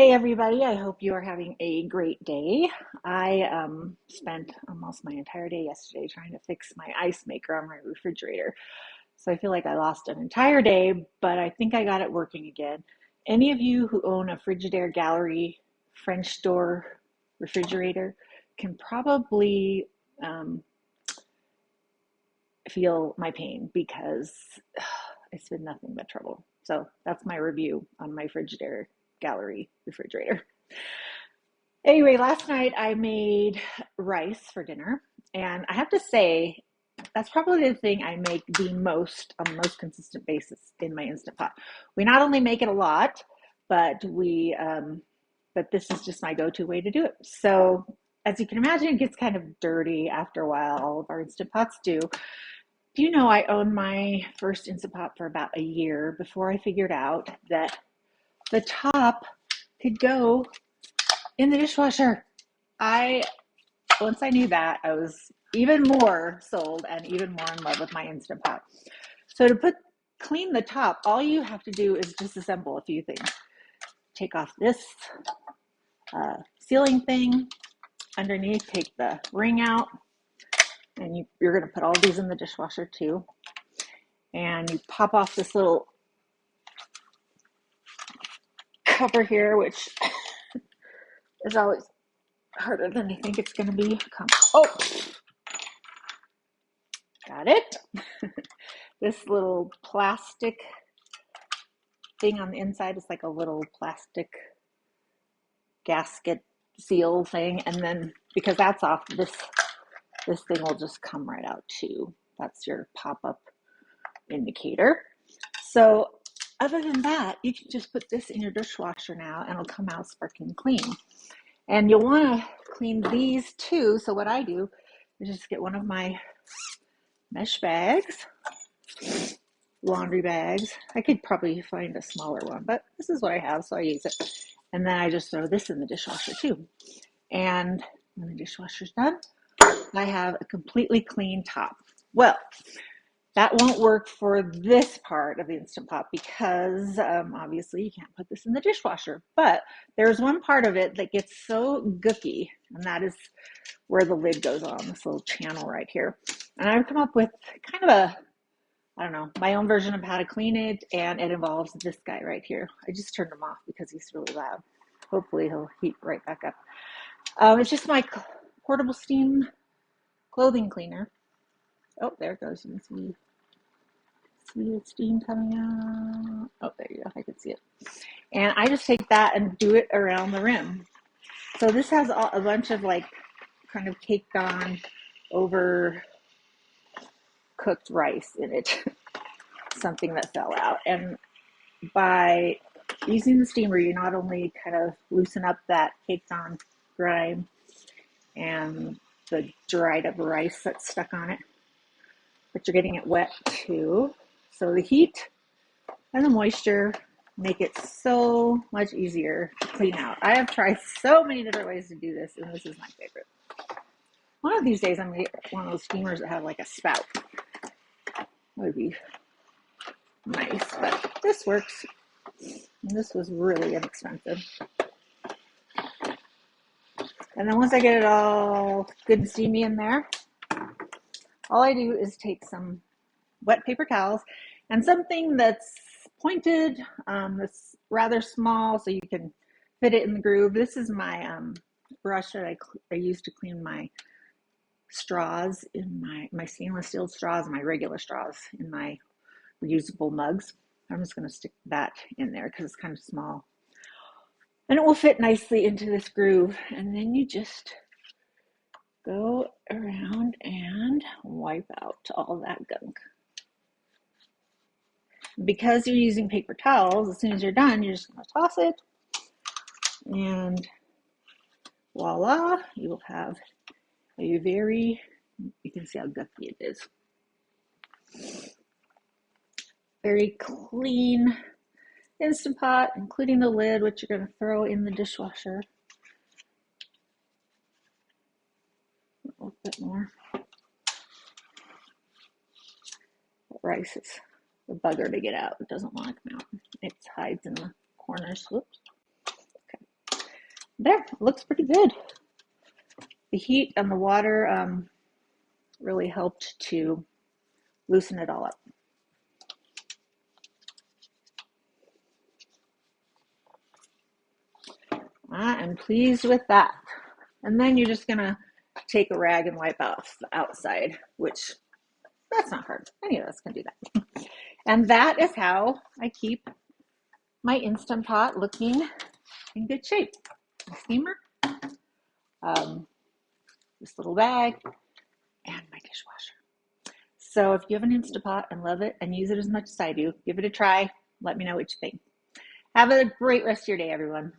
Hey everybody, I hope you are having a great day. I spent almost my entire day yesterday trying to fix my ice maker on my refrigerator. So I feel like I lost an entire day, but I think I got it working again. Any of you who own a Frigidaire Gallery French door refrigerator can probably um, feel my pain because it's been nothing but trouble. So that's my review on my Frigidaire Gallery refrigerator. Anyway, last night I made rice for dinner, and I have to say that's probably the thing I make the most on the most consistent basis in my Instant Pot. We not only make it a lot, but but this is just my go-to way to do it. So as you can imagine, it gets kind of dirty after a while. All of our Instant Pots do. Do you know I owned my first Instant Pot for about a year before I figured out that the top could go in the dishwasher. I Once I knew that, I was even more sold and even more in love with my Instant Pot. So to clean the top, all you have to do is disassemble a few things. Take off this sealing thing underneath, take the ring out, and you're going to put all these in the dishwasher too. And you pop off this little cover here, which is always harder than I think it's going to be. Oh, got it. This little plastic thing on the inside is like a little plastic gasket seal thing, and then because that's off, this thing will just come right out too. That's your pop-up indicator. So other than that, you can just put this in your dishwasher now and it'll come out sparkling clean. And you'll want to clean these too. So what I do is just get one of my mesh bags, laundry bags. I could probably find a smaller one, but this is what I have, so I use it. And then I just throw this in the dishwasher too. And when the dishwasher's done, I have a completely clean top. Well, that won't work for this part of the Instant Pot because obviously you can't put this in the dishwasher. But there's one part of it that gets so gooky, and that is where the lid goes on, this little channel right here. And I've come up with kind of I don't know, my own version of how to clean it, and it involves this guy right here. I just turned him off because he's really loud. Hopefully he'll heat right back up. It's just my portable steam clothing cleaner. Oh, there it goes. You can see the steam coming out. Oh, there you go. I can see it. And I just take that and do it around the rim. So this has a bunch of like kind of caked on, over cooked rice in it. Something that fell out. And by using the steamer, you not only kind of loosen up that caked on grime and the dried up rice that's stuck on it, but you're getting it wet too. So the heat and the moisture make it so much easier to clean out. I have tried so many different ways to do this, and this is my favorite. One of these days, I'm going to get one of those steamers that have like a spout. That would be nice, but this works. And this was really inexpensive. And then once I get it all good and steamy in there, all I do is take some wet paper towels and something that's pointed, that's rather small so you can fit it in the groove. This is my brush that I use to clean my straws in my stainless steel straws and my regular straws in my reusable mugs. I'm just going to stick that in there because it's kind of small. And it will fit nicely into this groove. And then you just go around and wipe out all that gunk. Because you're using paper towels, as soon as you're done, you're just going to toss it. And voila, you will have a you can see how gunky it is. Very clean Instant Pot, including the lid, which you're going to throw in the dishwasher. A little bit more. The rice is a bugger to get out. It doesn't want to come out. It hides in the corners. Whoops. Okay. There, it looks pretty good. The heat and the water really helped to loosen it all up. I'm pleased with that. And then you're just gonna take a rag and wipe off the outside, which that's not hard. Any of us can do that. And that is how I keep my Instant Pot looking in good shape. My steamer, um, this little bag, and my dishwasher. So if you have an Instant Pot and love it and use it as much as I do, give it a try. Let me know what you think. Have a great rest of your day, everyone.